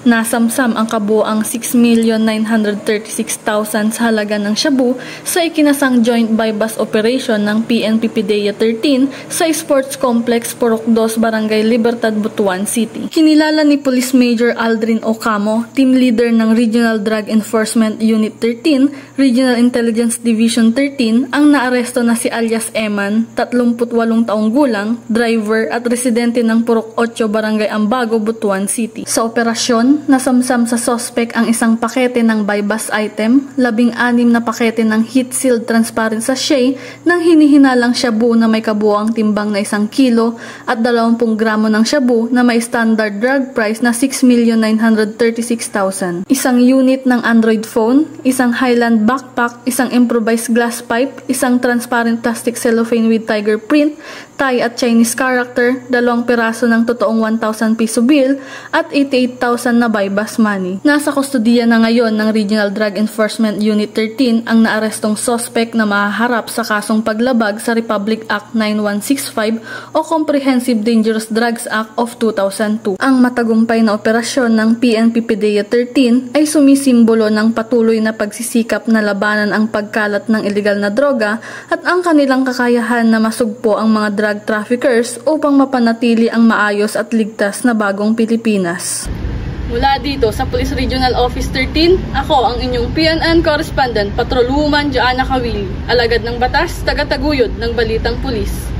Nasamsam ang kabuoang 6,936,000 sa halaga ng shabu sa ikinasang joint buy-bust operation ng PNP PDEA 13 sa Sports Complex Purok 2, Barangay Libertad, Butuan City. Kinilala ni Police Major Aldrin Ocamo, team leader ng Regional Drug Enforcement Unit 13, Regional Intelligence Division 13, ang naaresto na si alias Eman, 38 taong gulang, driver at residente ng Purok 8, Barangay Ambago, Butuan City. Sa operasyon, nasamsam sa suspect ang isang pakete ng buy-bust item, 16 na pakete ng heat-sealed transparent sachet ng hinihinalang shabu na may kabuoang timbang na 1 kilo at 20 gramo ng shabu na may standard drug price na 6,936,000. Isang unit ng Android phone, isang Highland backpack, isang improvised glass pipe, isang transparent plastic cellophane with tiger print, Thai at Chinese character, 2 piraso ng totoong 1,000 piso bill at 88,000 na buy-bust money. Nasa kustodiya na ngayon ng Regional Drug Enforcement Unit 13 ang naarestong suspect na mahaharap sa kasong paglabag sa Republic Act 9165 o Comprehensive Dangerous Drugs Act of 2002. Ang matagumpay na operasyon ng PNP PDEA 13 ay sumisimbolo ng patuloy na pagsisikap na labanan ang pagkalat ng ilegal na droga at ang kanilang kakayahan na masugpo ang mga drug traffickers upang mapanatili ang maayos at ligtas na bagong Pilipinas. Mula dito sa Police Regional Office 13, ako ang inyong PNN Correspondent, Patrolwoman Joanna Kawili, alagad ng batas, taga-taguyod ng Balitang Pulis.